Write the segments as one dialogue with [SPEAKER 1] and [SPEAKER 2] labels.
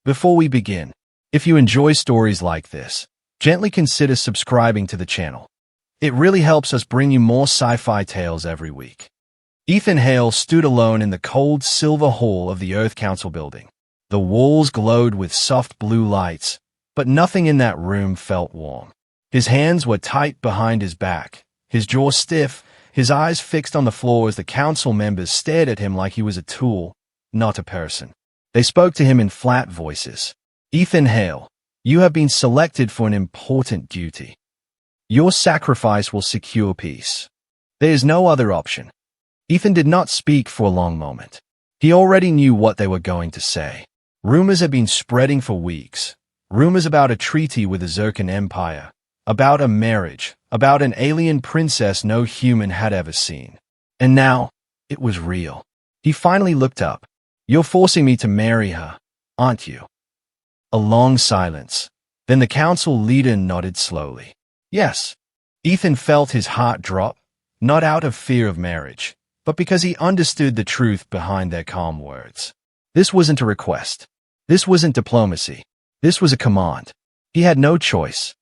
[SPEAKER 1] Before we begin, if you enjoy stories like this, gently consider subscribing to the channel. It really helps us bring you more sci-fi tales every week. Ethan Hale stood alone in the cold silver hall of the Earth Council building. The walls glowed with soft blue lights, but nothing in that room felt warm. His hands were tight behind his back, his jaw stiff, his eyes fixed on the floor as the council members stared at him like he was a tool, not a person. They spoke to him in flat voices. Ethan Hale, you have been selected for an important duty. Your sacrifice will secure peace. There is no other option. Ethan did not speak for a long moment. He already knew what they were going to say. Rumors had been spreading for weeks. Rumors about a treaty with the Zircon Empire, about a marriage, about an alien princess no human had ever seen. And now, it was real. He finally looked up. You're forcing me to marry her, aren't you? A long silence. Then the council leader nodded slowly. Yes. Ethan felt his heart drop, not out of fear of marriage, but because he understood the truth behind their calm words. This wasn't a request. This wasn't diplomacy. This was a command. He had no choice.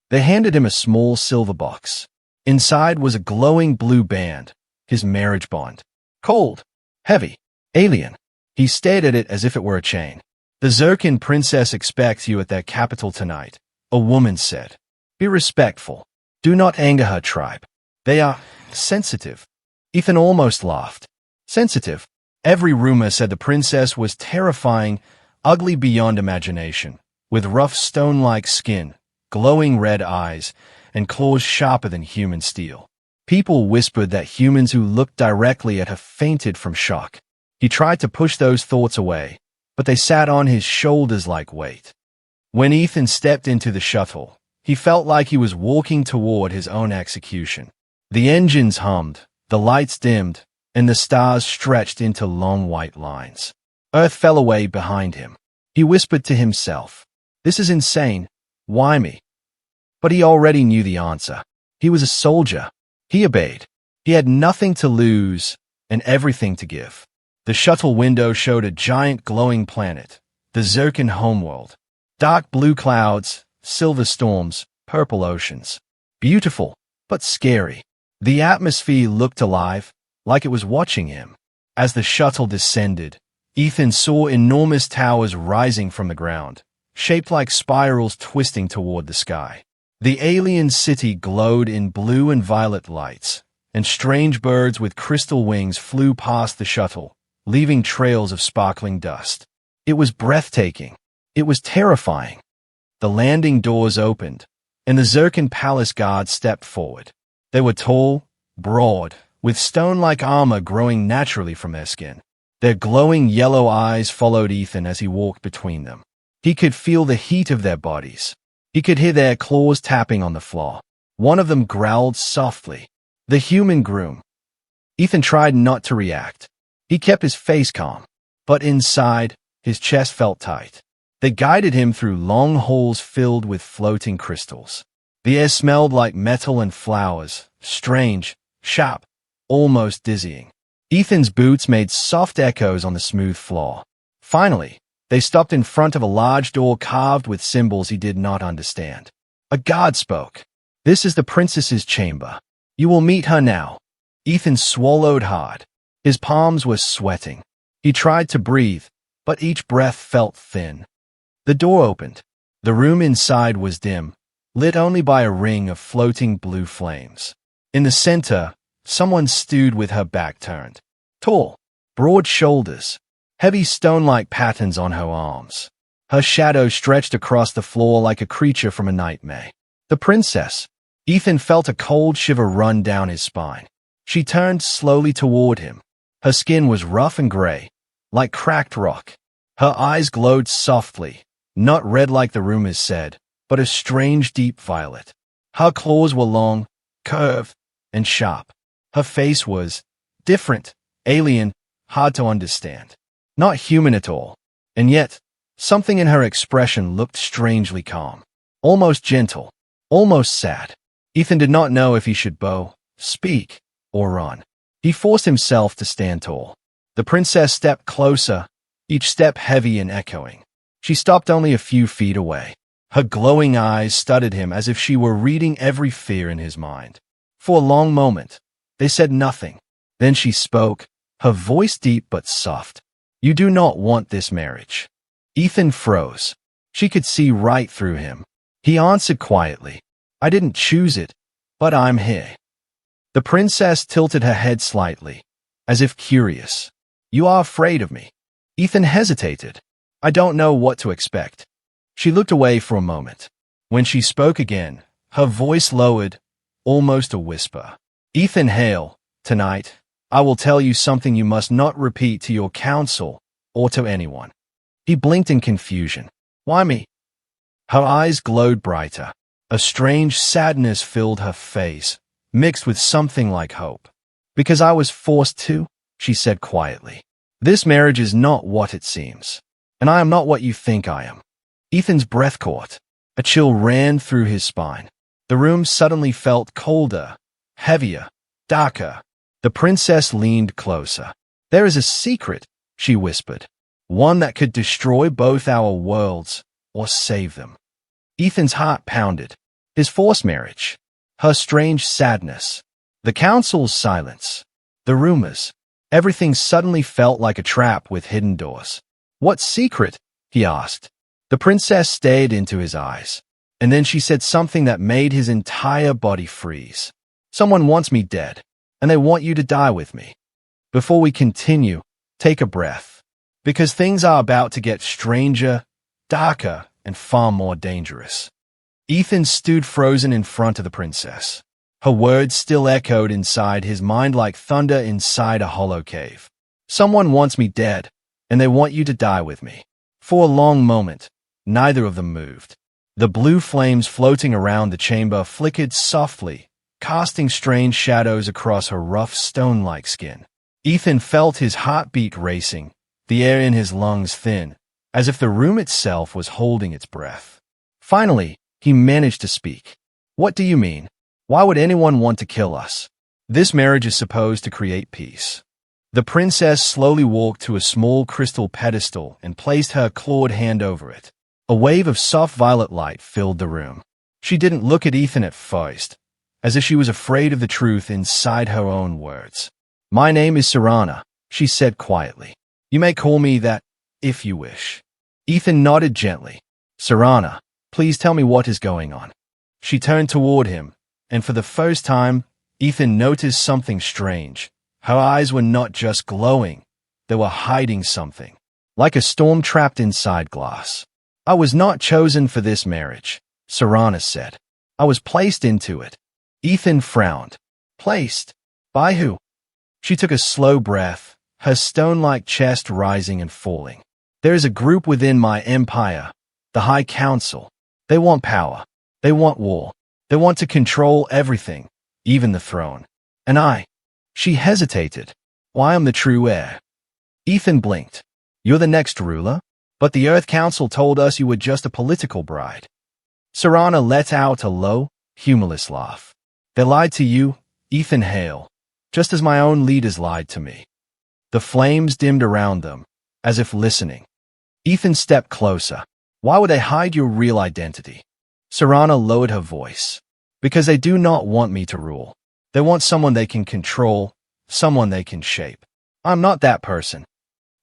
[SPEAKER 1] They handed him a small silver box. Inside was a glowing blue band, his marriage bond. Cold, heavy, alien. He stared at it as if it were a chain. The Zircon princess expects you at their capital tonight, a woman said. Be respectful. Do not anger her tribe. They are sensitive. Ethan almost laughed. Sensitive. Every rumor said the princess was terrifying, ugly beyond imagination, with rough stone-like skin, glowing red eyes, and claws sharper than human steel. People whispered that humans who looked directly at her fainted from shock. He tried to push those thoughts away, but they sat on his shoulders like weight. When Ethan stepped into the shuttle, he felt like he was walking toward his own execution. The engines hummed, the lights dimmed, and the stars stretched into long white lines. Earth fell away behind him. He whispered to himself, "This is insane. Why me?" But he already knew the answer. He was a soldier. He obeyed. He had nothing to lose and everything to give. The shuttle window showed a giant glowing planet, the Zircon homeworld. Dark blue clouds, silver storms, purple oceans. Beautiful, but scary. The atmosphere looked alive, like it was watching him. As the shuttle descended, Ethan saw enormous towers rising from the ground, shaped like spirals twisting toward the sky. The alien city glowed in blue and violet lights, and strange birds with crystal wings flew past the shuttle, leaving trails of sparkling dust. It was breathtaking. It was terrifying. The landing doors opened, and the Zircon Palace guards stepped forward. They were tall, broad, with stone-like armor growing naturally from their skin. Their glowing yellow eyes followed Ethan as he walked between them. He could feel the heat of their bodies. He could hear their claws tapping on the floor. One of them growled softly. The human groom. Ethan tried not to react. He kept his face calm, but inside, his chest felt tight. They guided him through long halls filled with floating crystals. The air smelled like metal and flowers, strange, sharp, almost dizzying. Ethan's boots made soft echoes on the smooth floor. Finally, they stopped in front of a large door carved with symbols he did not understand. A guard spoke. "This is the princess's chamber. You will meet her now." Ethan swallowed hard. His palms were sweating. He tried to breathe, but each breath felt thin. The door opened. The room inside was dim, lit only by a ring of floating blue flames. In the center, someone stood with her back turned. Tall, broad shoulders, heavy stone-like patterns on her arms. Her shadow stretched across the floor like a creature from a nightmare. The princess. Ethan felt a cold shiver run down his spine. She turned slowly toward him. Her skin was rough and gray, like cracked rock. Her eyes glowed softly, not red like the rumors said, but a strange deep violet. Her claws were long, curved, and sharp. Her face was different, alien, hard to understand. Not human at all. And yet, something in her expression looked strangely calm. Almost gentle. Almost sad. Ethan did not know if he should bow, speak, or run. He forced himself to stand tall. The princess stepped closer, each step heavy and echoing. She stopped only a few feet away. Her glowing eyes studied him as if she were reading every fear in his mind. For a long moment, they said nothing. Then she spoke, her voice deep but soft. "You do not want this marriage." Ethan froze. She could see right through him. He answered quietly, "I didn't choose it, but I'm here." The princess tilted her head slightly, as if curious. "You are afraid of me?" Ethan hesitated. "I don't know what to expect." She looked away for a moment. When she spoke again, her voice lowered, almost a whisper. "Ethan Hale, tonight, I will tell you something you must not repeat to your council or to anyone." He blinked in confusion. "Why me?" Her eyes glowed brighter. A strange sadness filled her face, mixed with something like hope. "Because I was forced to," she said quietly. "This marriage is not what it seems, and I am not what you think I am." Ethan's breath caught. A chill ran through his spine. The room suddenly felt colder, heavier, darker. The princess leaned closer. "There is a secret," she whispered. "One that could destroy both our worlds or save them." Ethan's heart pounded. His forced marriage. Her strange sadness. The council's silence. The rumors. Everything suddenly felt like a trap with hidden doors. "What secret?" he asked. The princess stared into his eyes, and then she said something that made his entire body freeze. "Someone wants me dead, and they want you to die with me." Before we continue, take a breath, because things are about to get stranger, darker, and far more dangerous. Ethan stood frozen in front of the princess. Her words still echoed inside his mind like thunder inside a hollow cave. "Someone wants me dead, and they want you to die with me." For a long moment, neither of them moved. The blue flames floating around the chamber flickered softly, casting strange shadows across her rough stone-like skin. Ethan felt his heartbeat racing, the air in his lungs thin, as if the room itself was holding its breath. Finally, he managed to speak. "What do you mean? Why would anyone want to kill us? This marriage is supposed to create peace." The princess slowly walked to a small crystal pedestal and placed her clawed hand over it. A wave of soft violet light filled the room. She didn't look at Ethan at first, as if she was afraid of the truth inside her own words. "My name is Sarana," she said quietly. "You may call me that, if you wish." Ethan nodded gently. "Sarana, please tell me what is going on." She turned toward him, and for the first time, Ethan noticed something strange. Her eyes were not just glowing, they were hiding something, like a storm trapped inside glass. "I was not chosen for this marriage," Sarana said. "I was placed into it." Ethan frowned. "Placed? By who?" She took a slow breath, her stone-like chest rising and falling. "There is a group within my empire, the High Council. They want power. They want war. They want to control everything, even the throne. And I..." She hesitated. "Why, I'm the true heir." Ethan blinked. "You're the next ruler? But the Earth Council told us you were just a political bride." Sarana let out a low, humorless laugh. "They lied to you, Ethan Hale, just as my own leaders lied to me." The flames dimmed around them, as if listening. Ethan stepped closer. "Why would they hide your real identity?" Sarana lowered her voice. "Because they do not want me to rule. They want someone they can control, someone they can shape. I'm not that person."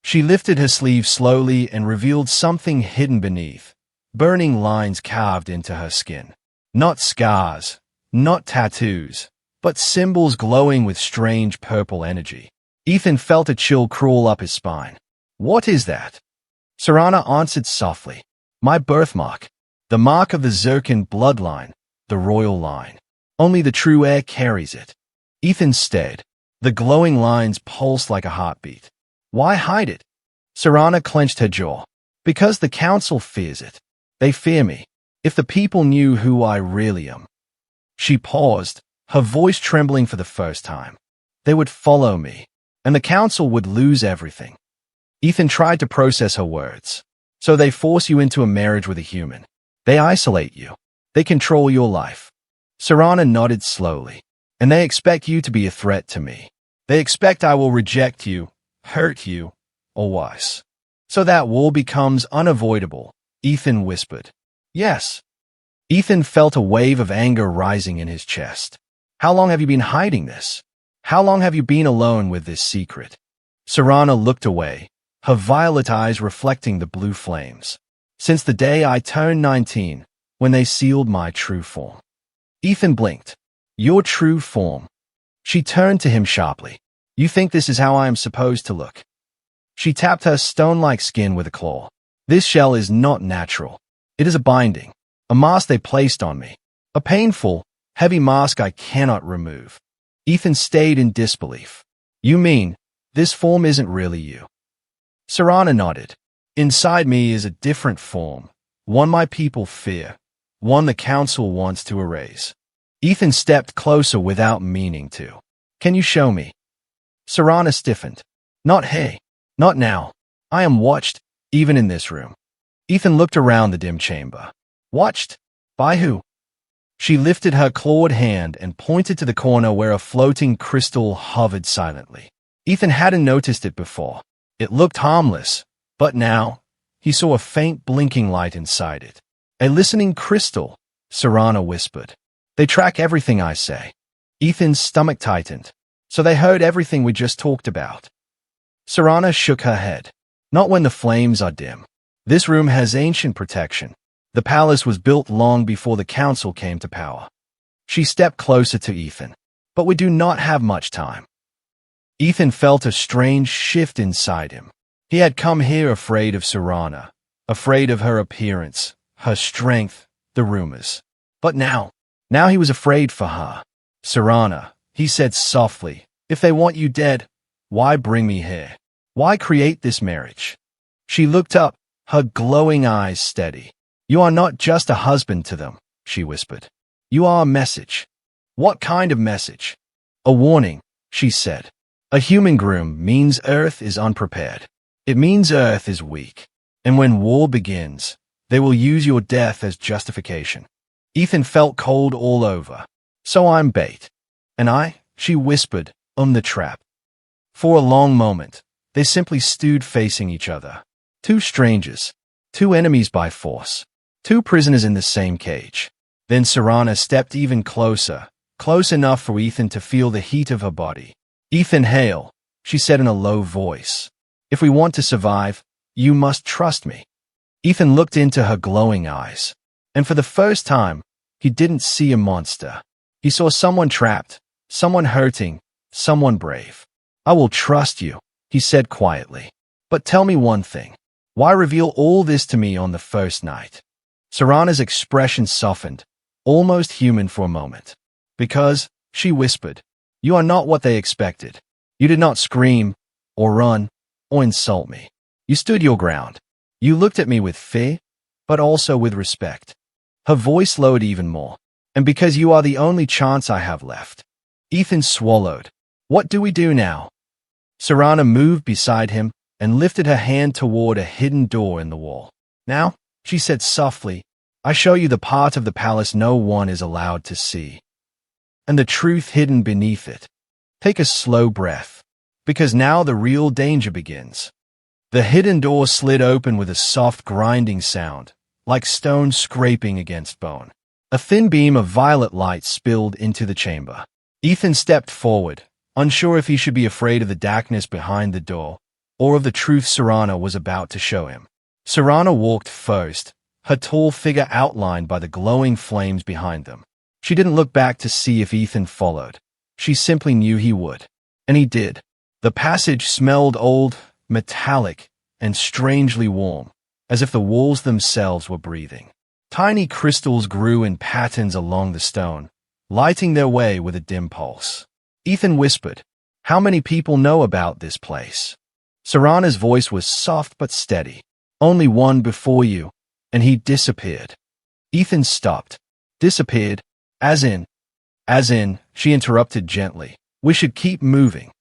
[SPEAKER 1] She lifted her sleeve slowly and revealed something hidden beneath, burning lines carved into her skin. Not scars, not tattoos, but symbols glowing with strange purple energy. Ethan felt a chill crawl up his spine. "What is that?" Sarana answered softly. "My birthmark. The mark of the Zircon bloodline, the royal line. Only the true heir carries it." Ethan stared. The glowing lines pulsed like a heartbeat. "Why hide it?" Sarana clenched her jaw. "Because the council fears it. They fear me. If the people knew who I really am." She paused, her voice trembling for the first time. "They would follow me, and the council would lose everything." Ethan tried to process her words. "So they force you into a marriage with a human. They isolate you. They control your life." Sarana nodded slowly. "And they expect you to be a threat to me. They expect I will reject you, hurt you, or worse. So that war becomes unavoidable, Ethan whispered. Yes. Ethan felt a wave of anger rising in his chest. How long have you been hiding this? How long have you been alone with this secret? Serana looked away, her violet eyes reflecting the blue flames. Since the day I turned 19, when they sealed my true form. Ethan blinked. Your true form. She turned to him sharply. You think this is how I am supposed to look? She tapped her stone-like skin with a claw. This shell is not natural. It is a binding, a mask they placed on me. A painful, heavy mask I cannot remove. Ethan stayed in disbelief. You mean, this form isn't really you? Serana nodded. Inside me is a different form, one my people fear, one the council wants to erase. Ethan stepped closer without meaning to. Can you show me? Serana stiffened. Not hey, not now. I am watched, even in this room. Ethan looked around the dim chamber. Watched? By who? She lifted her clawed hand and pointed to the corner where a floating crystal hovered silently. Ethan hadn't noticed it before. It looked harmless, but now, he saw a faint blinking light inside it. A listening crystal, Serana whispered. They track everything I say. Ethan's stomach tightened. So they heard everything we just talked about. Serana shook her head. Not when the flames are dim. This room has ancient protection. The palace was built long before the council came to power. She stepped closer to Ethan. But we do not have much time. Ethan felt a strange shift inside him. He had come here afraid of Serana, afraid of her appearance, her strength, the rumors. But now he was afraid for her. Serana, he said softly, if they want you dead, why bring me here? Why create this marriage? She looked up, her glowing eyes steady. You are not just a husband to them, she whispered. You are a message. What kind of message? A warning, she said. A human groom means Earth is unprepared. It means Earth is weak. And when war begins, they will use your death as justification. Ethan felt cold all over. So I'm bait. And she whispered, the trap. For a long moment, they simply stood facing each other. Two strangers. Two enemies by force. Two prisoners in the same cage. Then Serana stepped even closer, close enough for Ethan to feel the heat of her body. Ethan Hale, she said in a low voice. If we want to survive, you must trust me. Ethan looked into her glowing eyes. And for the first time, he didn't see a monster. He saw someone trapped, someone hurting, someone brave. I will trust you, he said quietly. But tell me one thing. Why reveal all this to me on the first night? Serana's expression softened, almost human for a moment. Because, she whispered, you are not what they expected. You did not scream, or run, or insult me. You stood your ground. You looked at me with fear, but also with respect. Her voice lowered even more. And because you are the only chance I have left. Ethan swallowed. What do we do now? Serana moved beside him and lifted her hand toward a hidden door in the wall. Now, she said softly, I show you the part of the palace no one is allowed to see. And the truth hidden beneath it. Take a slow breath, because now the real danger begins. The hidden door slid open with a soft grinding sound, like stone scraping against bone. A thin beam of violet light spilled into the chamber. Ethan stepped forward, unsure if he should be afraid of the darkness behind the door, or of the truth Serana was about to show him. Serana walked first, her tall figure outlined by the glowing flames behind them. She didn't look back to see if Ethan followed. She simply knew he would. And he did. The passage smelled old, metallic, and strangely warm, as if the walls themselves were breathing. Tiny crystals grew in patterns along the stone, lighting their way with a dim pulse. Ethan whispered, how many people know about this place? Serana's voice was soft but steady. Only one before you, and he disappeared. Ethan stopped. Disappeared? As in, she interrupted gently. We should keep moving.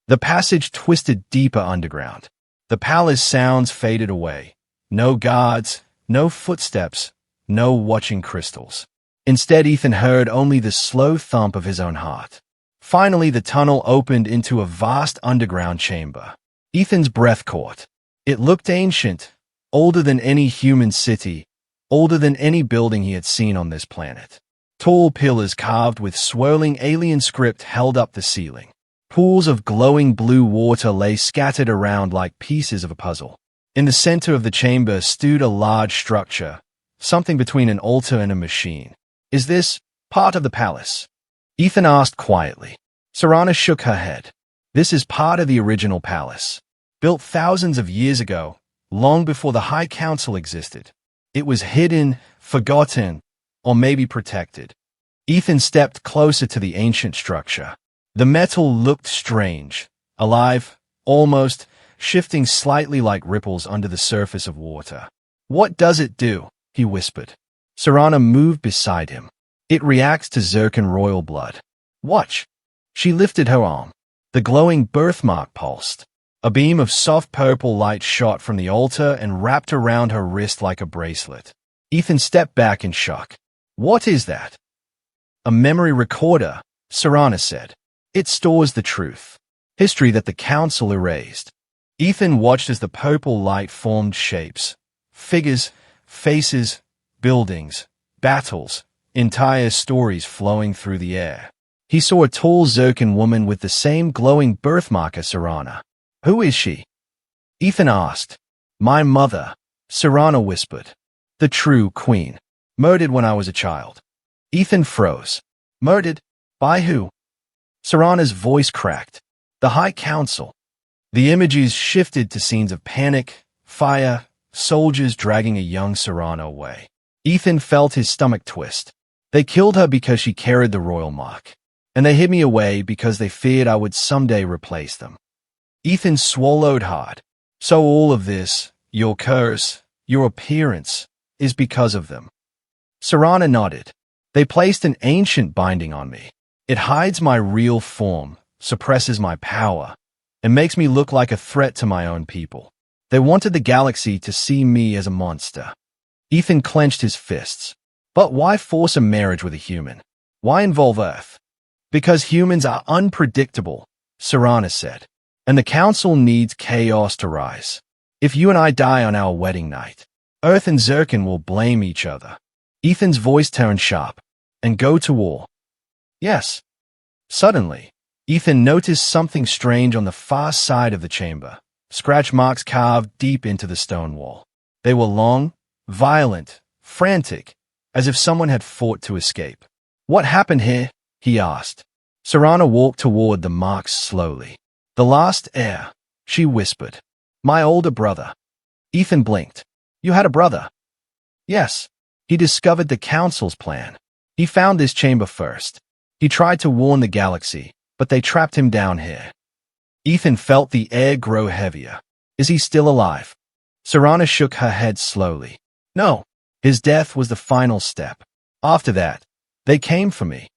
[SPEAKER 1] The passage twisted deeper underground. The palace sounds faded away. No guards, no footsteps, no watching crystals. Instead, Ethan heard only the slow thump of his own heart. Finally, the tunnel opened into a vast underground chamber. Ethan's breath caught. It looked ancient, older than any human city, older than any building he had seen on this planet. Tall pillars carved with swirling alien script held up the ceiling. Pools of glowing blue water lay scattered around like pieces of a puzzle. In the center of the chamber stood a large structure, something between an altar and a machine. "Is this part of the palace?" Ethan asked quietly. Serana shook her head. "This is part of the original palace, built thousands of years ago, long before the High Council existed. It was hidden, forgotten, or maybe protected." Ethan stepped closer to the ancient structure. The metal looked strange, alive, almost, shifting slightly like ripples under the surface of water. "What does it do?" he whispered. Serana moved beside him. "It reacts to Zircon royal blood. Watch." She lifted her arm. The glowing birthmark pulsed. A beam of soft purple light shot from the altar and wrapped around her wrist like a bracelet. Ethan stepped back in shock. "What is that?" "A memory recorder," Serana said. "It stores the truth. History that the Council erased." Ethan watched as the purple light formed shapes, figures, faces, buildings, battles, entire stories flowing through the air. He saw a tall Zircon woman with the same glowing birthmark as Serana. "Who is she?" Ethan asked. "My mother," Serana whispered. "The true queen. Murdered when I was a child." Ethan froze. "Murdered? By who?" Serana's voice cracked. "The High Council." The images shifted to scenes of panic, fire, soldiers dragging a young Serana away. Ethan felt his stomach twist. "They killed her because she carried the royal mark, and they hid me away because they feared I would someday replace them." Ethan swallowed hard. "So all of this, your curse, your appearance, is because of them." Serana nodded. "They placed an ancient binding on me. It hides my real form, suppresses my power, and makes me look like a threat to my own people. They wanted the galaxy to see me as a monster." Ethan clenched his fists. "But why force a marriage with a human? Why involve Earth?" "Because humans are unpredictable," Serana said, "and the Council needs chaos to rise. If you and I die on our wedding night, Earth and Zircon will blame each other." Ethan's voice turned sharp. "And go to war?" "Yes." Suddenly, Ethan noticed something strange on the far side of the chamber. Scratch marks carved deep into the stone wall. They were long, violent, frantic, as if someone had fought to escape. "What happened here?" he asked. Serana walked toward the marks slowly. "The last heir," she whispered. "My older brother." Ethan blinked. "You had a brother?" "Yes. He discovered the Council's plan. He found this chamber first. He tried to warn the galaxy, but they trapped him down here." Ethan felt the air grow heavier. "Is he still alive?" Serana shook her head slowly. "No. His death was the final step. After that, they came for me."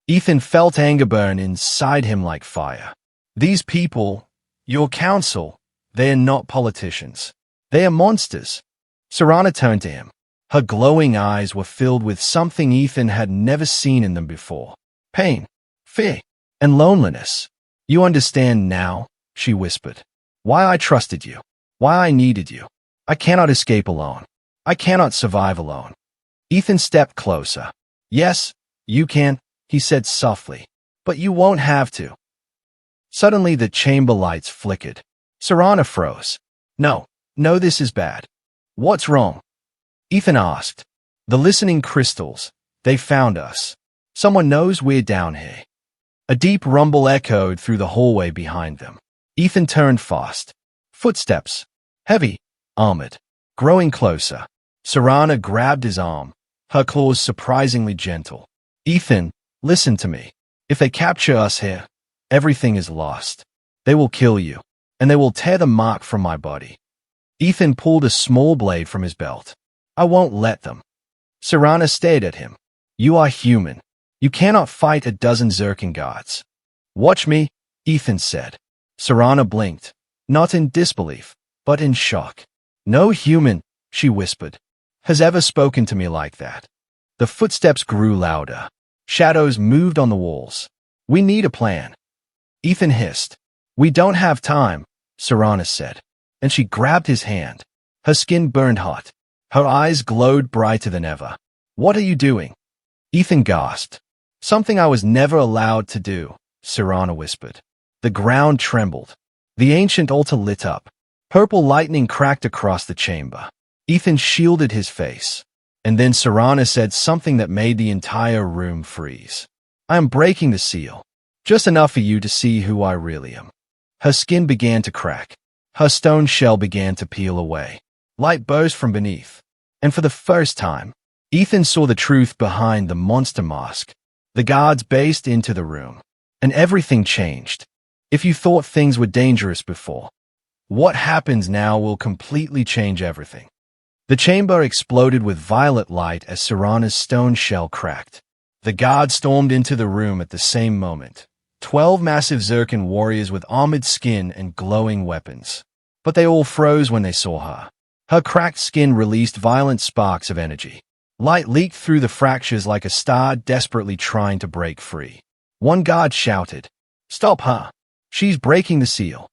[SPEAKER 1] Ethan felt anger burn inside him like fire. "These people, your council, they are not politicians. They are monsters." Serana turned to him. Her glowing eyes were filled with something Ethan had never seen in them before. Pain, fear, and loneliness. "You understand now," she whispered. "Why I trusted you. Why I needed you. I cannot escape alone. I cannot survive alone." Ethan stepped closer. "Yes, you can," he said softly. "But you won't have to." Suddenly the chamber lights flickered. Serana froze. No, this is bad." "What's wrong?" Ethan asked. "The listening crystals. They found us. Someone knows we're down here." A deep rumble echoed through the hallway behind them. Ethan turned fast. Footsteps. Heavy, armored, growing closer. Serana grabbed his arm, her claws surprisingly gentle. "Ethan, listen to me. If they capture us here, everything is lost. They will kill you, and they will tear the mark from my body." Ethan pulled a small blade from his belt. "I won't let them." Serana stared at him. "You are human. You cannot fight a dozen Zircon guards." "Watch me," Ethan said. Serana blinked, not in disbelief, but in shock. "No human," she whispered, "has ever spoken to me like that." The footsteps grew louder. Shadows moved on the walls. "We need a plan." Ethan hissed. "We don't have time," Serana said, and she grabbed his hand. Her skin burned hot. Her eyes glowed brighter than ever. "What are you doing?" Ethan gasped. "Something I was never allowed to do," Sirana whispered. The ground trembled. The ancient altar lit up. Purple lightning cracked across the chamber. Ethan shielded his face. And then Sirana said something that made the entire room freeze. "I am breaking the seal. Just enough for you to see who I really am." Her skin began to crack. Her stone shell began to peel away. Light burst from beneath. And for the first time, Ethan saw the truth behind the monster mask. The guards burst into the room. And everything changed. If you thought things were dangerous before, what happens now will completely change everything. The chamber exploded with violet light as Sirana's stone shell cracked. The guards stormed into the room at the same moment. 12 massive Zircon warriors with armored skin and glowing weapons. But they all froze when they saw her. Her cracked skin released violent sparks of energy. Light leaked through the fractures like a star desperately trying to break free. One guard shouted, "Stop her! She's breaking the seal."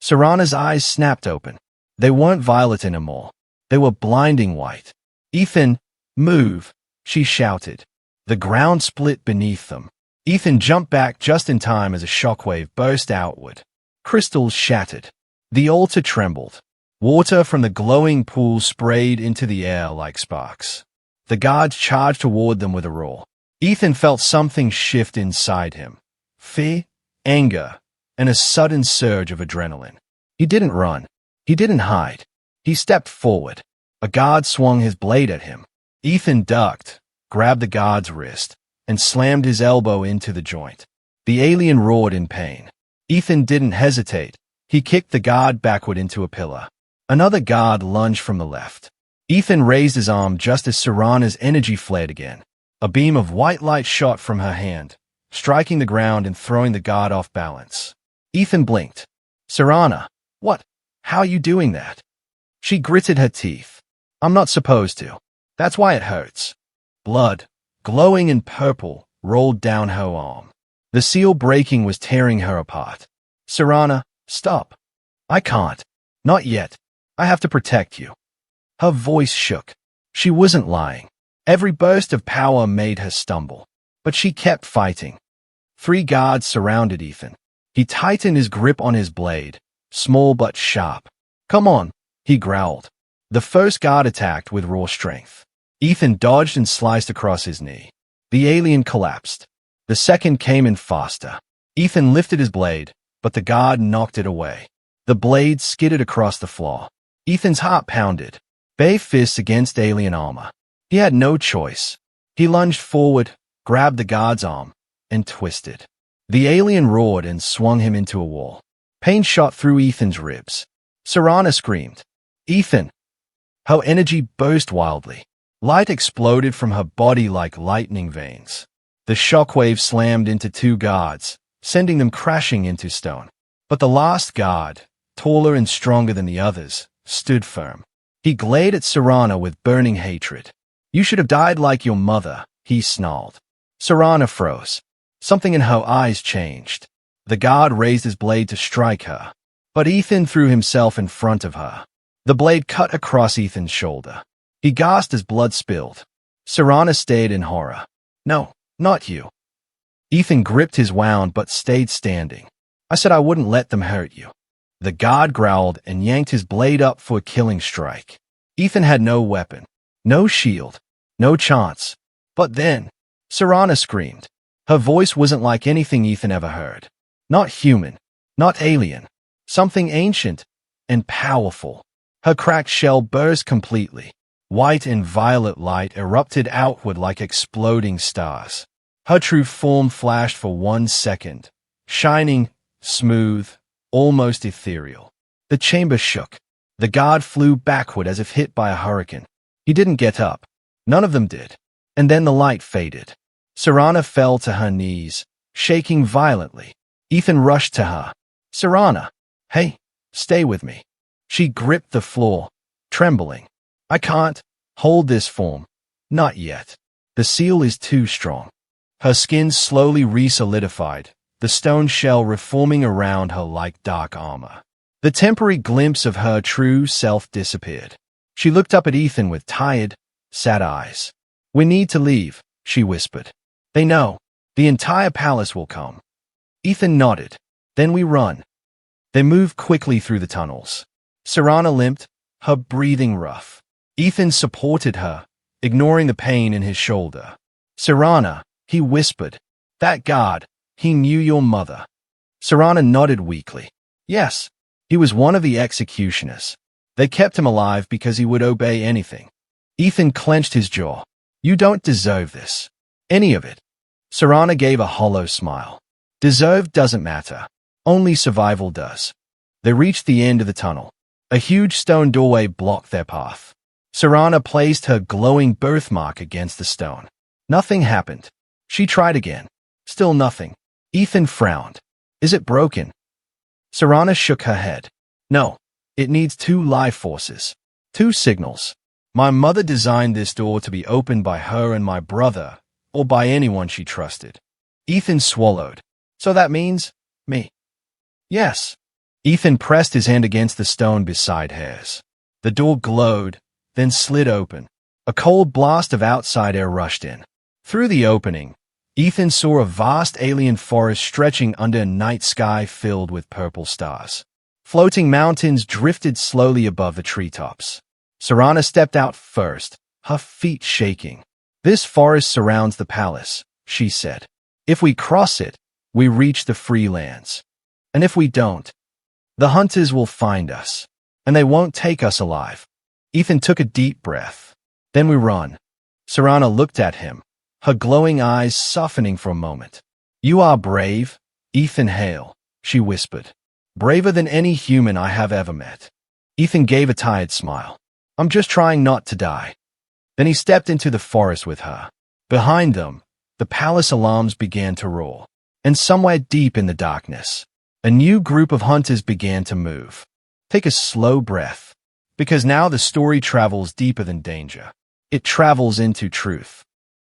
[SPEAKER 1] Sirana's eyes snapped open. They weren't violet anymore. They were blinding white. "Ethan, move!" she shouted. The ground split beneath them. Ethan jumped back just in time as a shockwave burst outward. Crystals shattered. The altar trembled. Water from the glowing pool sprayed into the air like sparks. The guards charged toward them with a roar. Ethan felt something shift inside him. Fear, anger, and a sudden surge of adrenaline. He didn't run. He didn't hide. He stepped forward. A guard swung his blade at him. Ethan ducked, grabbed the guard's wrist, and slammed his elbow into the joint. The alien roared in pain. Ethan didn't hesitate. He kicked the guard backward into a pillar. Another guard lunged from the left. Ethan raised his arm just as Sirana's energy flared again. A beam of white light shot from her hand, striking the ground and throwing the guard off balance. Ethan blinked. "Sirana, what? How are you doing that?" She gritted her teeth. "I'm not supposed to. That's why it hurts." Blood, glowing in purple, rolled down her arm. The seal breaking was tearing her apart. "Sirana, stop. I can't. Not yet. I have to protect you." Her voice shook. She wasn't lying. Every burst of power made her stumble. But she kept fighting. 3 guards surrounded Ethan. He tightened his grip on his blade, small but sharp. "Come on," he growled. The first guard attacked with raw strength. Ethan dodged and sliced across his knee. The alien collapsed. The second came in faster. Ethan lifted his blade, but the guard knocked it away. The blade skidded across the floor. Ethan's heart pounded. Bare fists against alien armor. He had no choice. He lunged forward, grabbed the guard's arm, and twisted. The alien roared and swung him into a wall. Pain shot through Ethan's ribs. Sirana screamed, "Ethan!" Her energy burst wildly. Light exploded from her body like lightning veins. The shockwave slammed into 2 guards, sending them crashing into stone. But the last guard, taller and stronger than the others, stood firm. He glared at Sirana with burning hatred. "You should have died like your mother," he snarled. Sirana froze. Something in her eyes changed. The guard raised his blade to strike her, but Ethan threw himself in front of her. The blade cut across Ethan's shoulder. He gasped as blood spilled. Sirana stared in horror. "No, not you." Ethan gripped his wound but stayed standing. "I said I wouldn't let them hurt you." The guard growled and yanked his blade up for a killing strike. Ethan had no weapon, no shield, no chance. But then, Sirana screamed. Her voice wasn't like anything Ethan ever heard. Not human, not alien. Something ancient and powerful. Her cracked shell burst completely. White and violet light erupted outward like exploding stars. Her true form flashed for 1 second, shining, smooth, almost ethereal. The chamber shook. The guard flew backward as if hit by a hurricane. He didn't get up. None of them did. And then the light faded. Sirana fell to her knees, shaking violently. Ethan rushed to her. "Sirana, hey, stay with me." She gripped the floor, trembling. "I can't hold this form. Not yet. The seal is too strong." Her skin slowly re-solidified, the stone shell reforming around her like dark armor. The temporary glimpse of her true self disappeared. She looked up at Ethan with tired, sad eyes. "We need to leave," she whispered. "They know. The entire palace will come." Ethan nodded. "Then we run." They moved quickly through the tunnels. Serana limped, her breathing rough. Ethan supported her, ignoring the pain in his shoulder. "Serana," he whispered. "That guard, he knew your mother." Serana nodded weakly. "Yes, he was one of the executioners. They kept him alive because he would obey anything." Ethan clenched his jaw. "You don't deserve this. Any of it." Serana gave a hollow smile. "Deserve doesn't matter. Only survival does." They reached the end of the tunnel. A huge stone doorway blocked their path. Serana placed her glowing birthmark against the stone. Nothing happened. She tried again. Still nothing. Ethan frowned. "Is it broken?" Serana shook her head. "No. It needs 2 life forces. 2 signals. My mother designed this door to be opened by her and my brother, or by anyone she trusted." Ethan swallowed. "So that means me?" "Yes." Ethan pressed his hand against the stone beside hers. The door glowed, then slid open. A cold blast of outside air rushed in. Through the opening, Ethan saw a vast alien forest stretching under a night sky filled with purple stars. Floating mountains drifted slowly above the treetops. Serana stepped out first, her feet shaking. "This forest surrounds the palace," she said. "If we cross it, we reach the free lands. And if we don't, the hunters will find us, and they won't take us alive." Ethan took a deep breath. "Then we run." Serana looked at him, her glowing eyes softening for a moment. "You are brave, Ethan Hale," she whispered. "Braver than any human I have ever met." Ethan gave a tired smile. "I'm just trying not to die." Then he stepped into the forest with her. Behind them, the palace alarms began to roar. And somewhere deep in the darkness, a new group of hunters began to move. Take a slow breath, because now the story travels deeper than danger. It travels into truth.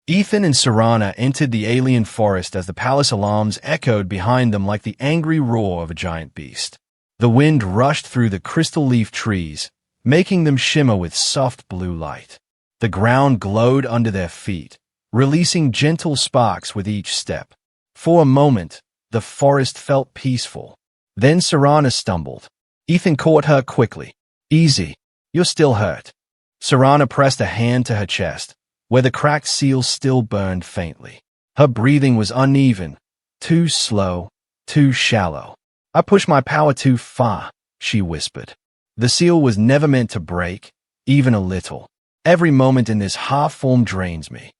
[SPEAKER 1] Ethan and Serana entered the alien forest as the palace alarms echoed behind them like the angry roar of a giant beast. The wind rushed through the crystal leaf trees, making them shimmer with soft blue light. The ground glowed under their feet, releasing gentle sparks with each step. For a moment, the forest felt peaceful. Then Serana stumbled. Ethan caught her quickly. "Easy. You're still hurt." Serana pressed a hand to her chest, where the cracked seal still burned faintly. Her breathing was uneven, too slow, too shallow. "I pushed my power too far," she whispered. "The seal was never meant to break, even a little. Every moment in this half-form drains me."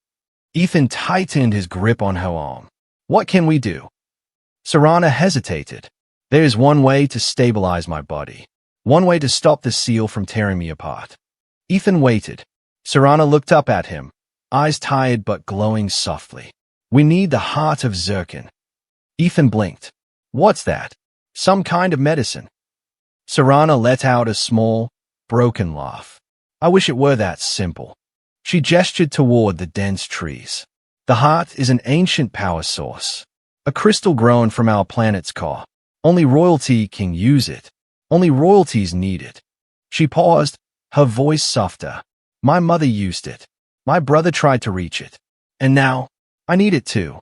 [SPEAKER 1] Ethan tightened his grip on her arm. "What can we do?" Serana hesitated. "There is one way to stabilize my body. One way to stop the seal from tearing me apart." Ethan waited. Serana looked up at him, eyes tired but glowing softly. "We need the heart of Zircon." Ethan blinked. "What's that?" "Some kind of medicine." Serana let out a small, broken laugh. "I wish it were that simple." She gestured toward the dense trees. "The heart is an ancient power source. A crystal grown from our planet's core. Only royalty can use it. Only royalties need it." She paused, her voice softer. "My mother used it. My brother tried to reach it. And now, I need it too."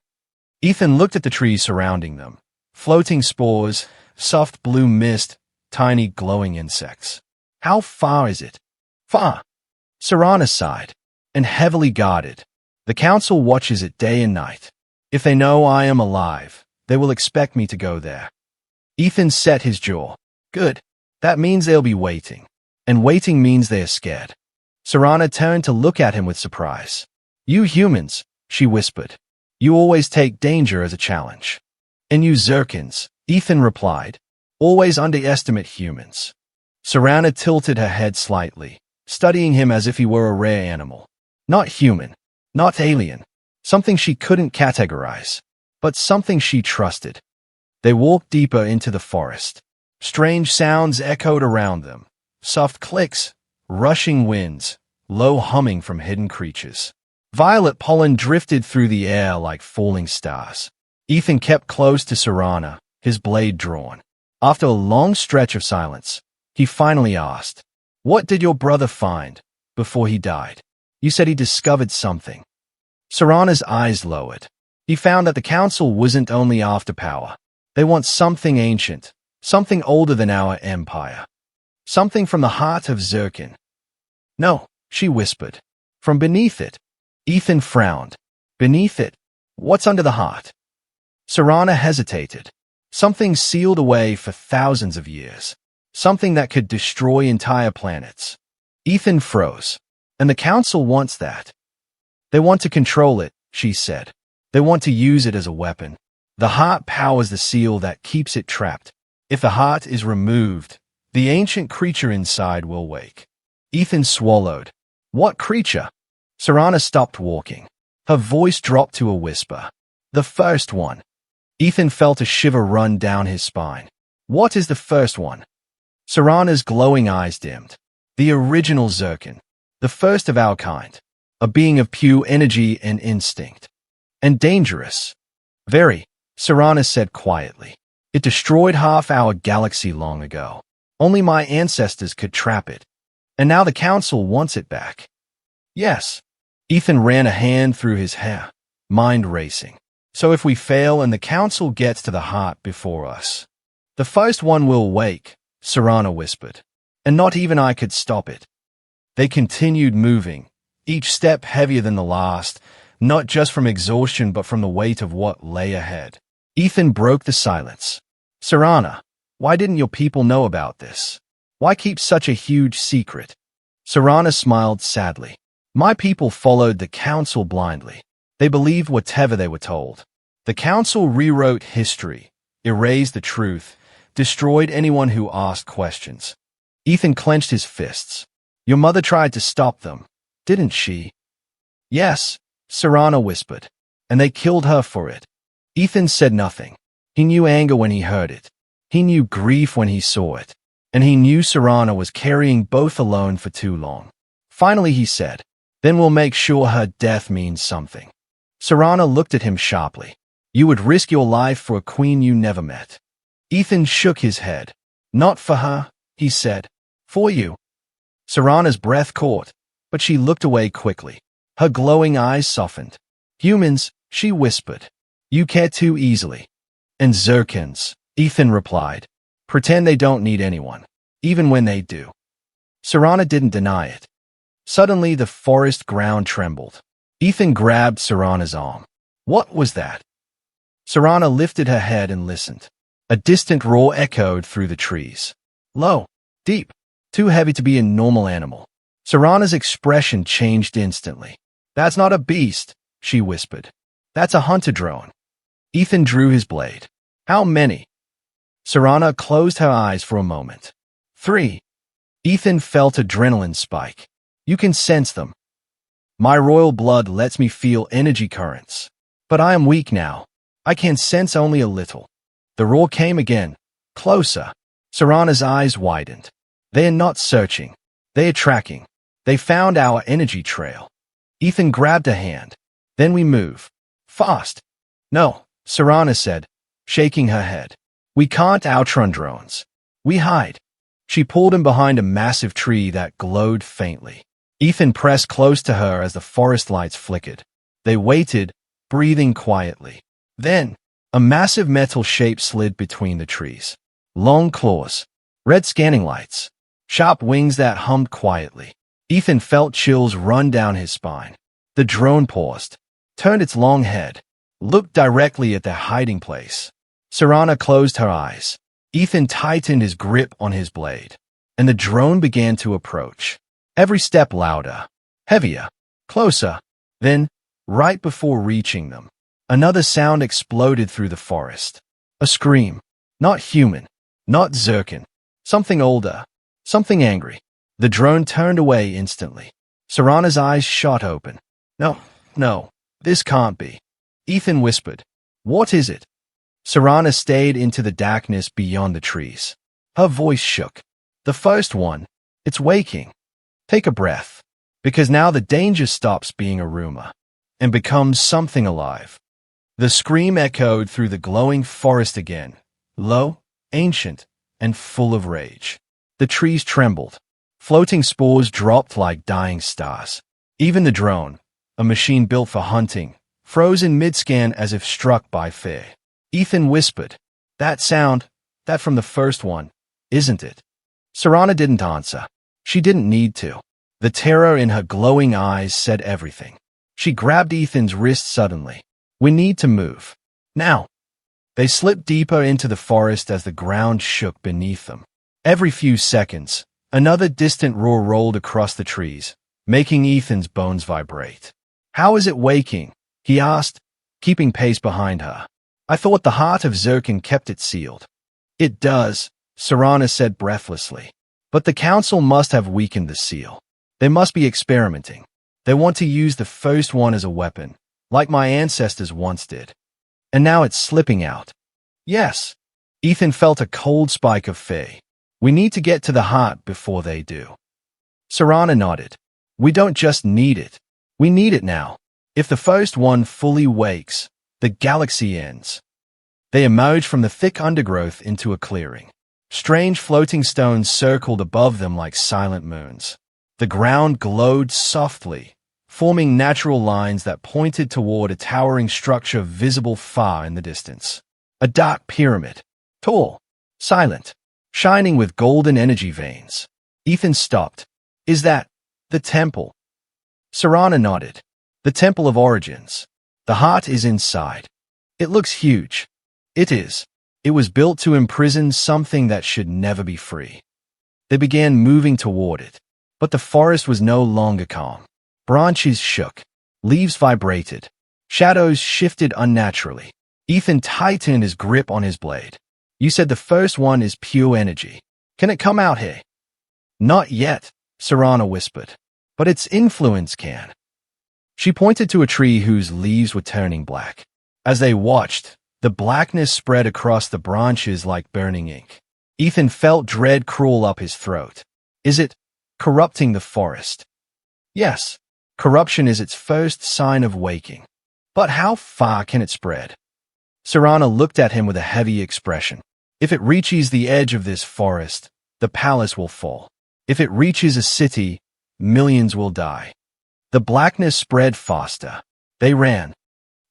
[SPEAKER 1] Ethan looked at the trees surrounding them. Floating spores, soft blue mist, tiny glowing insects. "How far is it?" "Far." Serana sighed. "And heavily guarded. The council watches it day and night. If they know I am alive, they will expect me to go there." Ethan set his jaw. "Good. That means they'll be waiting. And waiting means they're scared." Serana turned to look at him with surprise. "You humans," she whispered. "You always take danger as a challenge." "And you Zircons," Ethan replied, "always underestimate humans." Serana tilted her head slightly, studying him as if he were a rare animal. Not human, not alien, something she couldn't categorize, but something she trusted. They walked deeper into the forest. Strange sounds echoed around them. Soft clicks, rushing winds, low humming from hidden creatures. Violet pollen drifted through the air like falling stars. Ethan kept close to Serana, his blade drawn. After a long stretch of silence, he finally asked, "What did your brother find before he died? You said he discovered something." Serana's eyes lowered. He found that the Council wasn't only after power. They want something ancient, something older than our empire. Something from the heart of Zircon. "No," she whispered. "From beneath it." Ethan frowned. "Beneath it? What's under the heart?" Serana hesitated. Something sealed away for thousands of years. Something that could destroy entire planets. Ethan froze. "And the Council wants that." "They want to control it," she said. "They want to use it as a weapon. The heart powers the seal that keeps it trapped. If the heart is removed, the ancient creature inside will wake." Ethan swallowed. "What creature?" Serana stopped walking. Her voice dropped to a whisper. "The first one." Ethan felt a shiver run down his spine. "What is the first one?" Serana's glowing eyes dimmed. "The original Zircon. The first of our kind. A being of pure energy and instinct. And dangerous." "Very," Serana said quietly. "It destroyed half our galaxy long ago. Only my ancestors could trap it. And now the Council wants it back." "Yes." Ethan ran a hand through his hair, mind racing. "So if we fail and the Council gets to the heart before us, the first one will wake," Serana whispered. "And not even I could stop it." They continued moving, each step heavier than the last, not just from exhaustion but from the weight of what lay ahead. Ethan broke the silence. "Serana, why didn't your people know about this? Why keep such a huge secret?" Serana smiled sadly. "My people followed the Council blindly. They believed whatever they were told. The Council rewrote history, erased the truth, destroyed anyone who asked questions." Ethan clenched his fists. "Your mother tried to stop them, didn't she?" "Yes," Serana whispered. "And they killed her for it." Ethan said nothing. He knew anger when he heard it. He knew grief when he saw it. And he knew Serana was carrying both alone for too long. Finally he said, "Then we'll make sure her death means something." Serana looked at him sharply. "You would risk your life for a queen you never met." Ethan shook his head. "Not for her," he said. "For you." Serana's breath caught, but she looked away quickly. Her glowing eyes softened. "Humans," she whispered. "You care too easily." "And Zircons," Ethan replied. "Pretend they don't need anyone, even when they do." Serana didn't deny it. Suddenly the forest ground trembled. Ethan grabbed Serana's arm. "What was that?" Serana lifted her head and listened. A distant roar echoed through the trees. Low, deep, too heavy to be a normal animal. Serana's expression changed instantly. "That's not a beast," she whispered. "That's a hunter drone." Ethan drew his blade. "How many?" Serana closed her eyes for a moment. 3. Ethan felt adrenaline spike. "You can sense them." "My royal blood lets me feel energy currents. But I am weak now. I can sense only a little." The roar came again, closer. Serana's eyes widened. "They are not searching. They are tracking. They found our energy trail." Ethan grabbed her hand. "Then we move. Fast." "No," Serana said, shaking her head. "We can't outrun drones. We hide." She pulled him behind a massive tree that glowed faintly. Ethan pressed close to her as the forest lights flickered. They waited, breathing quietly. Then, a massive metal shape slid between the trees. Long claws, red scanning lights, sharp wings that hummed quietly. Ethan felt chills run down his spine. The drone paused, turned its long head, looked directly at their hiding place. Serana closed her eyes. Ethan tightened his grip on his blade, and the drone began to approach. Every step louder, heavier, closer. Then, right before reaching them, another sound exploded through the forest. A scream. Not human, not Zircon. Something older, something angry. The drone turned away instantly. Serana's eyes shot open. No, this can't be." Ethan whispered. "What is it?" Serana stayed into the darkness beyond the trees. Her voice shook. "The first one. It's waking. Take a breath. Because now the danger stops being a rumor and becomes something alive." The scream echoed through the glowing forest again. Low, ancient, and full of rage. The trees trembled. Floating spores dropped like dying stars. Even the drone, a machine built for hunting, froze in mid-scan as if struck by fear. Ethan whispered, "That sound, that from the first one, isn't it?" Serana didn't answer. She didn't need to. The terror in her glowing eyes said everything. She grabbed Ethan's wrist suddenly. "We need to move. Now." They slipped deeper into the forest as the ground shook beneath them. Every few seconds, another distant roar rolled across the trees, making Ethan's bones vibrate. "How is it waking?" he asked, keeping pace behind her. "I thought the heart of Zircon kept it sealed." "It does," Serana said breathlessly. "But the Council must have weakened the seal. They must be experimenting. They want to use the first one as a weapon, like my ancestors once did. And now it's slipping out." "Yes." Ethan felt a cold spike of fear. "We need to get to the heart before they do." Serana nodded. "We don't just need it. We need it now. If the first one fully wakes, the galaxy ends." They emerged from the thick undergrowth into a clearing. Strange floating stones circled above them like silent moons. The ground glowed softly, forming natural lines that pointed toward a towering structure visible far in the distance. A dark pyramid, tall, silent, shining with golden energy veins. Ethan stopped. "Is that the temple?" Serana nodded. "The Temple of Origins. The heart is inside. It looks huge." "It is. It was built to imprison something that should never be free." They began moving toward it. But the forest was no longer calm. Branches shook. Leaves vibrated. Shadows shifted unnaturally. Ethan tightened his grip on his blade. "You said the first one is pure energy. Can it come out here?" "Not yet," Serana whispered. "But its influence can." She pointed to a tree whose leaves were turning black. As they watched, the blackness spread across the branches like burning ink. Ethan felt dread crawl up his throat. "Is it corrupting the forest?" "Yes. Corruption is its first sign of waking. But how far can it spread?" Serana looked at him with a heavy expression. "If it reaches the edge of this forest, the palace will fall. If it reaches a city, millions will die." The blackness spread faster. They ran.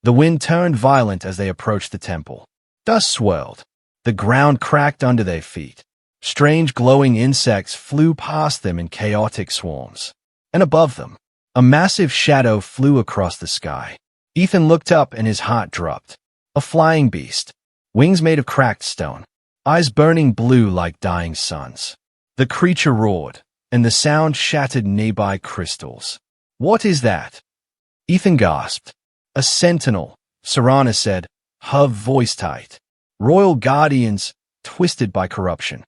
[SPEAKER 1] The wind turned violent as they approached the temple. Dust swirled. The ground cracked under their feet. Strange glowing insects flew past them in chaotic swarms. And above them, a massive shadow flew across the sky. Ethan looked up and his heart dropped. A flying beast. Wings made of cracked stone. Eyes burning blue like dying suns. The creature roared, and the sound shattered nearby crystals. "What is that?" Ethan gasped. "A sentinel," Serana said, her voice tight. "Royal guardians, twisted by corruption."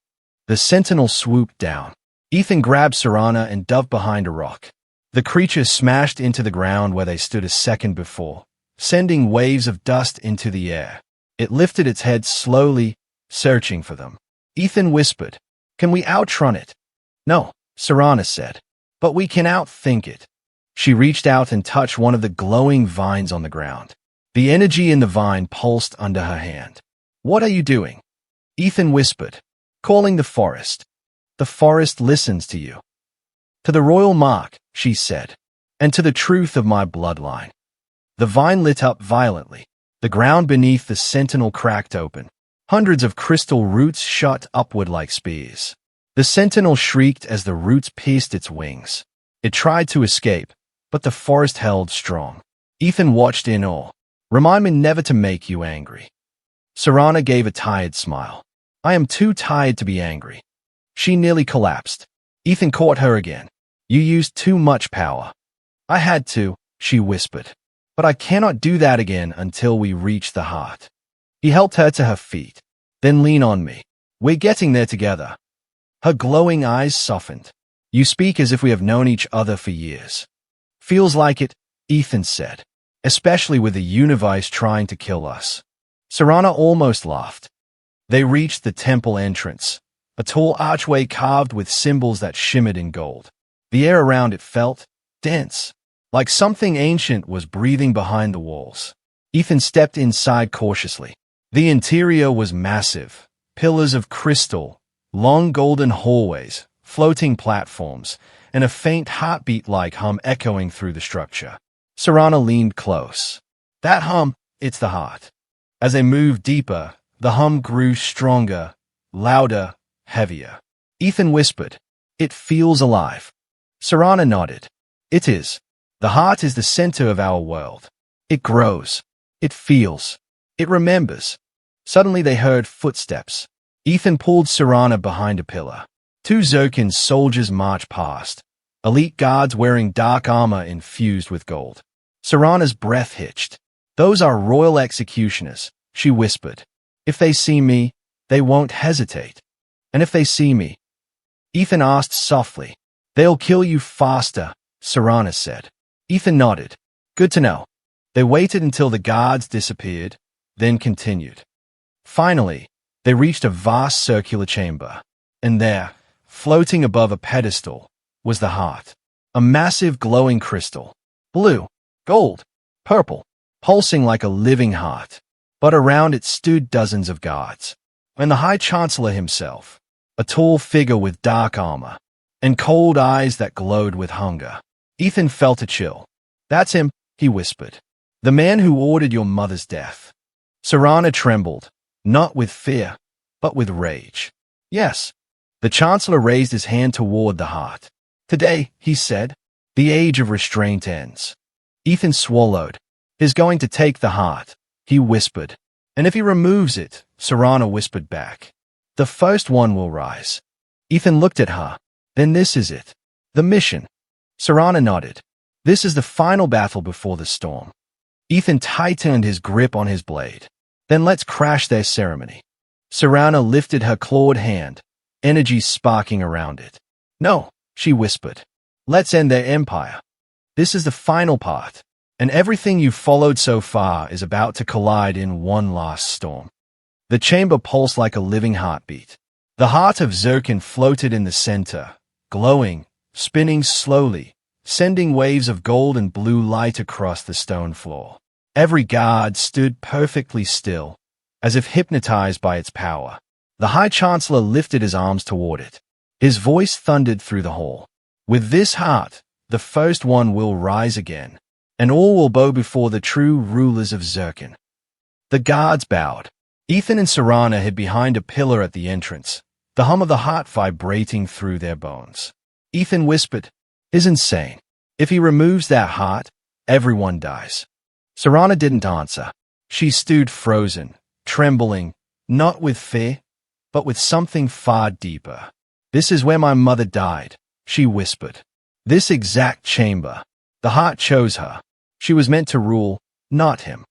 [SPEAKER 1] The sentinel swooped down. Ethan grabbed Serana and dove behind a rock. The creature smashed into the ground where they stood a second before, sending waves of dust into the air. It lifted its head slowly, searching for them. Ethan whispered, "Can we outrun it?" "No," Serana said, "but we can outthink it." She reached out and touched one of the glowing vines on the ground. The energy in the vine pulsed under her hand. "What are you doing?" Ethan whispered, "Calling the forest. The forest listens to you." "To the royal mark," she said, "and to the truth of my bloodline." The vine lit up violently. The ground beneath the sentinel cracked open. Hundreds of crystal roots shot upward like spears. The sentinel shrieked as the roots pierced its wings. It tried to escape, but the forest held strong. Ethan watched in awe. "Remind me never to make you angry." Serana gave a tired smile. "I am too tired to be angry." She nearly collapsed. Ethan caught her again. "You used too much power." "I had to," she whispered. "But I cannot do that again until we reach the heart." He helped her to her feet. "Then lean on me. We're getting there together." Her glowing eyes softened. "You speak as if we have known each other for years." "Feels like it," Ethan said, "especially with the universe trying to kill us." Serana almost laughed. They reached the temple entrance, a tall archway carved with symbols that shimmered in gold. The air around it felt dense, like something ancient was breathing behind the walls. Ethan stepped inside cautiously. The interior was massive, pillars of crystal, long golden hallways, floating platforms, and a faint heartbeat-like hum echoing through the structure. Serana leaned close. That hum, it's the heart. As they moved deeper, the hum grew stronger, louder, heavier. Ethan whispered, "It feels alive." Serana nodded. "It is. The heart is the center of our world. It grows. It feels. It remembers." Suddenly they heard footsteps. Ethan pulled Serana behind a pillar. Two Zircon soldiers marched past, elite guards wearing dark armor infused with gold. Serana's breath hitched. "Those are royal executioners," she whispered. "If they see me, they won't hesitate. And if they see me?" Ethan asked softly. "They'll kill you faster," Serana said. Ethan nodded. "Good to know." They waited until the guards disappeared, then continued. Finally, they reached a vast circular chamber, and there, floating above a pedestal, was the heart. A massive glowing crystal. Blue, gold, purple, pulsing like a living heart. But around it stood dozens of guards. And the High Chancellor himself, a tall figure with dark armor, and cold eyes that glowed with hunger. Ethan felt a chill. "That's him," he whispered. "The man who ordered your mother's death." Serana trembled, not with fear, but with rage. "Yes." The Chancellor raised his hand toward the heart. "Today," he said, "the age of restraint ends." Ethan swallowed. "He's going to take the heart," he whispered. "And if he removes it," Serana whispered back, "the first one will rise." Ethan looked at her. "Then this is it. The mission." Serana nodded. "This is the final battle before the storm." Ethan tightened his grip on his blade. "Then let's crash their ceremony." Serana lifted her clawed hand, energy sparking around it. "No," she whispered. "Let's end their empire. This is the final part, and everything you've followed so far is about to collide in one last storm." The chamber pulsed like a living heartbeat. The heart of Zircon floated in the center, glowing, spinning slowly, sending waves of gold and blue light across the stone floor. Every guard stood perfectly still, as if hypnotized by its power. The High Chancellor lifted his arms toward it. His voice thundered through the hall. "With this heart, the first one will rise again, and all will bow before the true rulers of Zircon." The guards bowed. Ethan and Serana hid behind a pillar at the entrance, the hum of the heart vibrating through their bones. Ethan whispered, "He's insane. If he removes that heart, everyone dies." Serana didn't answer. She stood frozen, trembling, not with fear, but with something far deeper. "This is where my mother died," she whispered. "This exact chamber. The heart chose her. She was meant to rule, not him."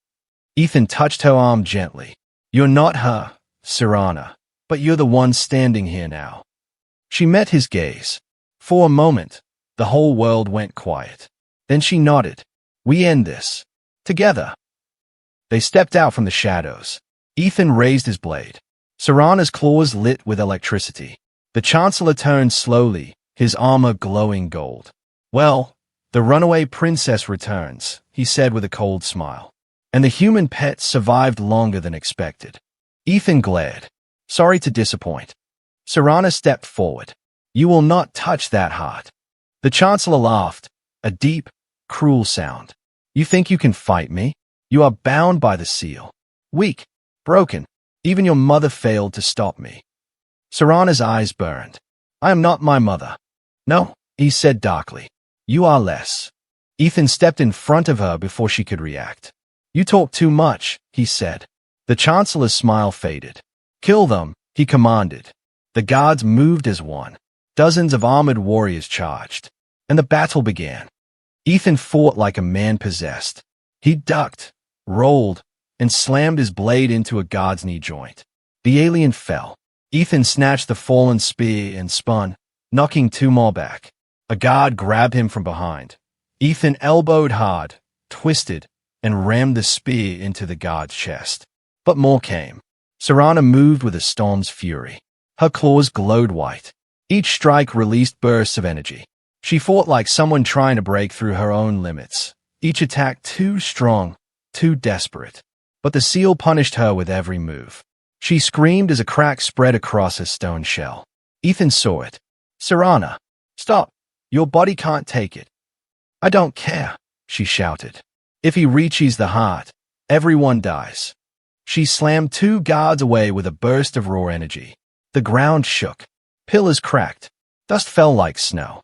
[SPEAKER 1] Ethan touched her arm gently. "You're not her, Serana, but you're the one standing here now." She met his gaze. For a moment, the whole world went quiet. Then she nodded. "We end this. Together." They stepped out from the shadows. Ethan raised his blade. Serana's claws lit with electricity. The Chancellor turned slowly, his armor glowing gold. "Well, the runaway princess returns," he said with a cold smile. "And the human pet survived longer than expected." Ethan glared. "Sorry to disappoint." Serana stepped forward. "You will not touch that heart." The Chancellor laughed, a deep, cruel sound. "You think you can fight me? You are bound by the seal. Weak, broken. Even your mother failed to stop me." Serana's eyes burned. "I am not my mother." "No," he said darkly. "You are less." Ethan stepped in front of her before she could react. "You talk too much," he said. The Chancellor's smile faded. "Kill them," he commanded. The guards moved as one. Dozens of armored warriors charged, and the battle began. Ethan fought like a man possessed. He ducked, rolled, and slammed his blade into a guard's knee joint. The alien fell. Ethan snatched the fallen spear and spun, knocking two more back. A guard grabbed him from behind. Ethan elbowed hard, twisted, and rammed the spear into the guard's chest. But more came. Serana moved with a storm's fury. Her claws glowed white. Each strike released bursts of energy. She fought like someone trying to break through her own limits. Each attack too strong, too desperate. But the seal punished her with every move. She screamed as a crack spread across her stone shell. Ethan saw it. "Serana, stop. Your body can't take it." "I don't care," she shouted. "If he reaches the heart, everyone dies." She slammed 2 guards away with a burst of raw energy. The ground shook. Pillars cracked. Dust fell like snow.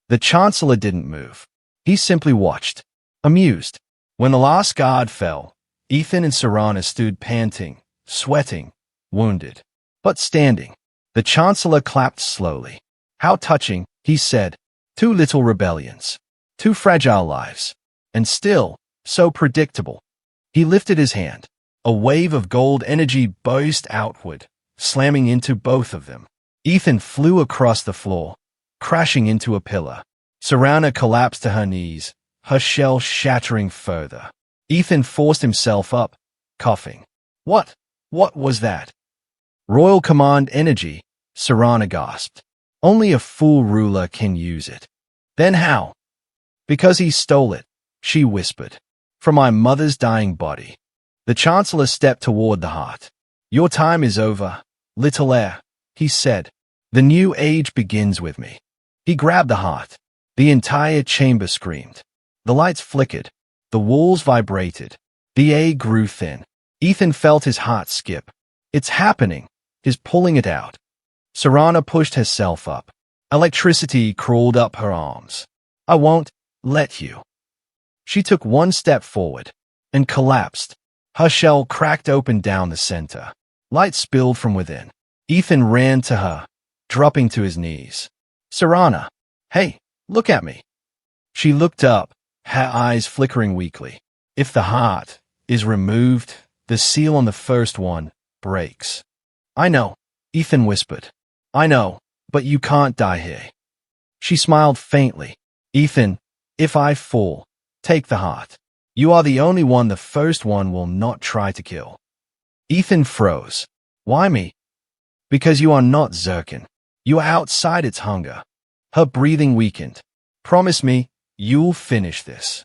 [SPEAKER 1] The Chancellor didn't move. He simply watched, amused. When the last guard fell, Ethan and Serana stood panting, sweating, wounded, but standing. The Chancellor clapped slowly. "How touching," he said. "2 little rebellions. 2 fragile lives. And still, so predictable." He lifted his hand. A wave of gold energy burst outward, slamming into both of them. Ethan flew across the floor, crashing into a pillar. Serana collapsed to her knees, her shell shattering further. Ethan forced himself up, coughing. What was that?" "Royal Command energy," Serana gasped. "Only a fool ruler can use it." "Then how?" "Because he stole it," she whispered. "From my mother's dying body." The Chancellor stepped toward the heart. "Your time is over, little heir," he said. "The new age begins with me." He grabbed the heart. The entire chamber screamed. The lights flickered. The walls vibrated. The air grew thin. Ethan felt his heart skip. "It's happening." He's pulling it out. Serana pushed herself up. Electricity crawled up her arms. "I won't let you." She took 1 step forward and collapsed. Her shell cracked open down the center. Light spilled from within. Ethan ran to her, dropping to his knees. "Serana, hey, look at me." She looked up, her eyes flickering weakly. "If the heart is removed, the seal on the first one breaks." "I know," Ethan whispered. "I know, but you can't die here." She smiled faintly. "Ethan, if I fall, take the heart. You are the only one the first one will not try to kill." Ethan froze. "Why me?" "Because you are not Zircon. You are outside its hunger." Her breathing weakened. "Promise me, you'll finish this."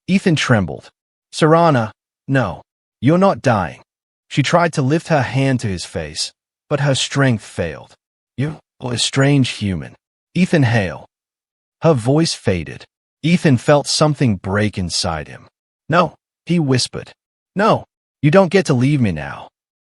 [SPEAKER 1] Ethan trembled. "Serana, no. You're not dying." She tried to lift her hand to his face, but her strength failed. "You are a strange human, Ethan Hale." Her voice faded. Ethan felt something break inside him. "No," he whispered. "No, you don't get to leave me now."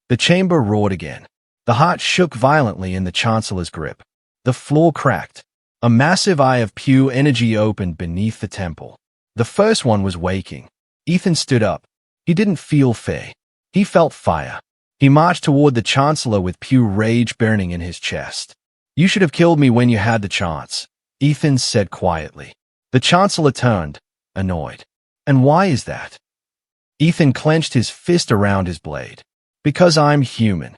[SPEAKER 1] The chamber roared again. The heart shook violently in the Chancellor's grip. The floor cracked. A massive eye of pure energy opened beneath the temple. The first one was waking. Ethan stood up. He didn't feel fear. He felt fire. He marched toward the Chancellor with pure rage burning in his chest. "You should have killed me when you had the chance," Ethan said quietly. The Chancellor turned, annoyed. "And why is that?" Ethan clenched his fist around his blade. "Because I'm human."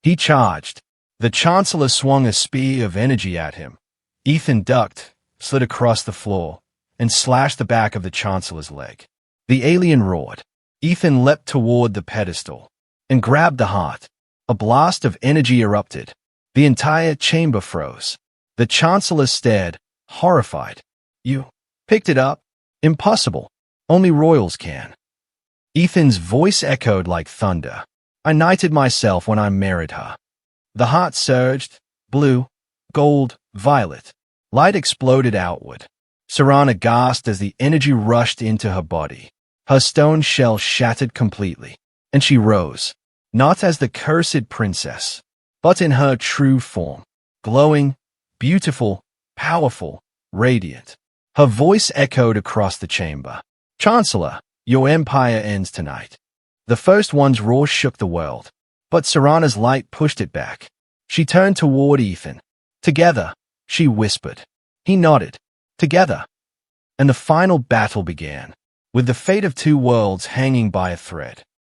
[SPEAKER 1] He charged. The Chancellor swung a spear of energy at him. Ethan ducked, slid across the floor, and slashed the back of the Chancellor's leg. The alien roared. Ethan leapt toward the pedestal and grabbed the heart. A blast of energy erupted. The entire chamber froze. The Chancellor stared, horrified. "You picked it up? Impossible. Only royals can." Ethan's voice echoed like thunder. "I knighted myself when I married her." The heart surged, blue, gold, violet. Light exploded outward. Serana gasped as the energy rushed into her body. Her stone shell shattered completely, and she rose, not as the cursed princess, but in her true form, glowing, beautiful, powerful, radiant. Her voice echoed across the chamber. "Chancellor, your empire ends tonight." The first one's roar shook the world, but Serana's light pushed it back. She turned toward Ethan. "Together," she whispered. He nodded. "Together." And the final battle began, with the fate of 2 worlds hanging by a thread.